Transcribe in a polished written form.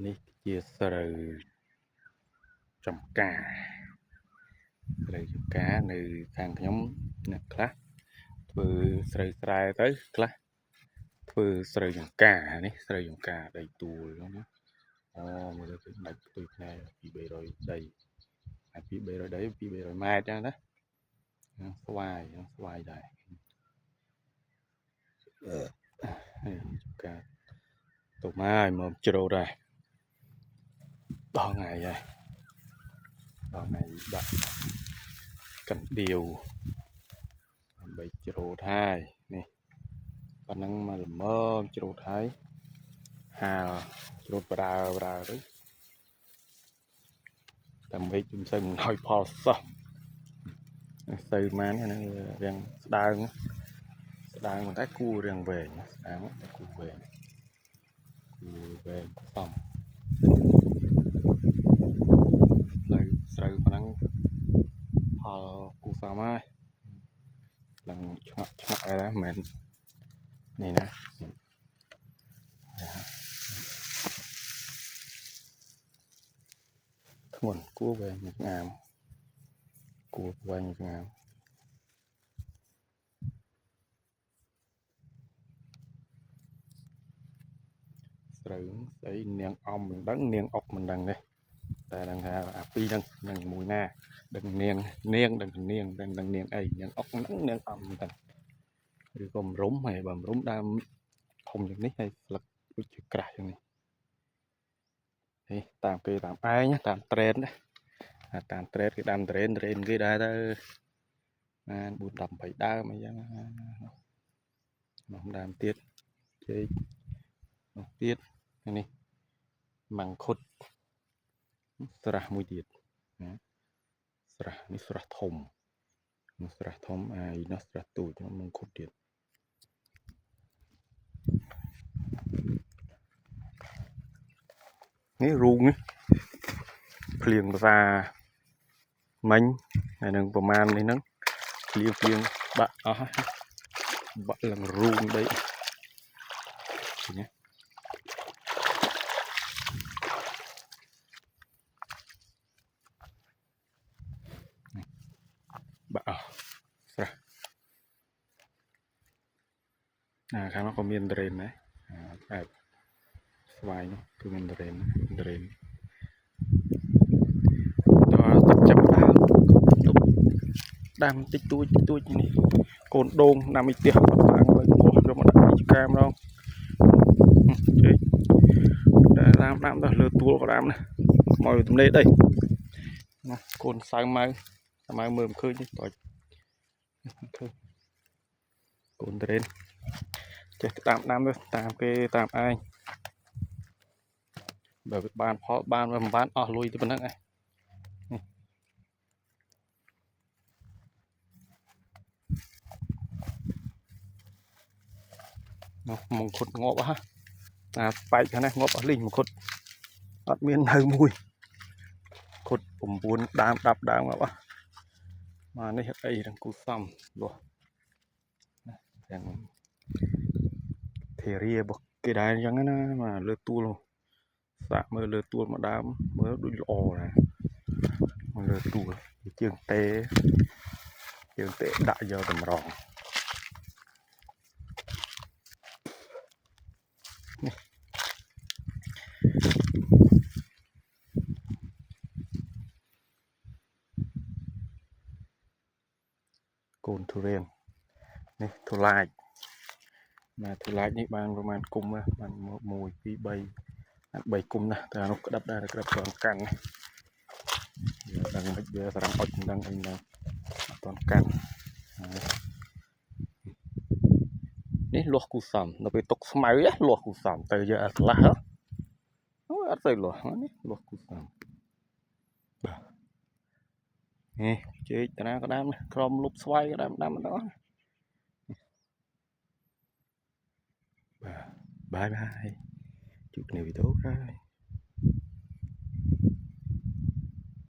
នេះជាស្រូវចំការស្រូវចំការនៅខាងខ្ញុំអ្នកខ្លះធ្វើស្រូវស្រែទៅខ្លះធ្វើស្រូវចំការនេះស្រូវចំការដីទួលហ្នឹងណាមើលទៅដាច់ផ្ទុយផ្នែកពី300ដីហើយពី300ដីពី300ម៉ែត្រចឹងណាស្វាយដែរចំការទៅមកជ្រោតដែរដល់ថ្ងៃហើយដល់ថ្ងៃដាក់កណ្ដៀវដើម្បីជ្រោតហើយនេះប៉ុណ្ណឹងមកល្មមជ្រោតហើយហាលជ្រោតប្រើទៅតែមេឃមិនសូវមិនឲ្យផលសោះសូវម៉ានហ្នឹងរាងស្ដើងប៉ុន្តែគូរាងវែងស្ដើងតែគូវែងសំនៅស្រូវប៉ុណ្ណឹងផលគូសំហើយឡើងឆ្ងក់អីដែរមិនមែននេះណាធ្ងន់គួរវែងស្ងាមគួរវែងស្ងាមស្រូវស្អីនាងអំមិនដឹងនាងអុកមិនដឹងទេតែដឹងថាអាពីរហ្នឹងមួយណាដឹងនាងដឹងនាងអីនាងអុកហ្នឹងនាងអំមិនដឹងឬក៏បំរុំហើយបំរុំដើមធំយ៉ាងនេះហើយស្លឹកដូចជាក្រាស់យ៉ាងនេះតាមគេតាមឯងតាមត្រេនណាតាមត្រេនគេដាំត្រេនគេដែរទៅបាន4 18ដើមអីចឹងនោះដើមទៀតចេកនោះទៀតនេះម៉ាំងខុតស្រះមួយទៀតណាស្រះនេះស្រះធំនោះស្រះធំអាយនោះស្រះទូចម៉ាំងខុតទៀតនេះរូងនេះភ្លៀងភាសាមិញហើយនឹងប្រមាណនេះហ្នឹងភ្លៀងបាក់អស់បាក់ឡើងរូងដីឃើញទេបាក់អស់ស្រះខាងនោះក៏មានត្រេនដែរបែបស្វាយនោះគឺមានត្រេនដល់ទឹកចាប់ដើមតិចតួចនេះកូនដូងដាំឲ្យផ្ទះបាត់ឡើងទៅពោះយកមកដាក់ពីឆ្កាម្ដងចេកតែដាំទៅលើទួលក៏ដាំណាខ្មៅទំនេរដីណាកូនសៅម៉ៅមើលមិនឃើញទេតើឃើញកូនត្រេនចេះដាំទៅតាមគេតាមឯងបើវាបានផលបានមិនបានអស់លុយទៅប៉ុណ្ណឹងឯងមង្ឃុតងាប់ហ่ะអាស្បែកខាងនេះងាប់អស់លីងមង្ឃុតអត់មាននៅមួយខុត9ដើម10ដើមងាប់មកនេះអីរង្គូសំលោះទាំងធារារបស់គេដែរអញ្ចឹងណាមកលើទួលសាក់មើលលើទួលមួយដើមមើលដូចល្អណាមកលើទួលជើងតេដាក់យកតម្រង់កូនទុរេននេះធូឡាចនេះបានប្រហែលគុំបាន1 2 3គុំណាតែនោះក្តាប់ដែរក្តាប់គ្រាន់កាន់ដឹងមិនវាសារ៉ាំអុចមិនដឹងអីណាអត់ទាន់កាន់នេះលាស់គូសំនៅពេលទុកស្មៅលាស់គូសំទៅយកអាខ្លះអត់ទៅលាស់នេះលាស់គូសំបាទនេះចេកតាណាក៏ដាំក្រមលុបស្វាយក៏ដាំទាំងអស់បាទបាយជួបគ្នាវីដេអូក្រោយ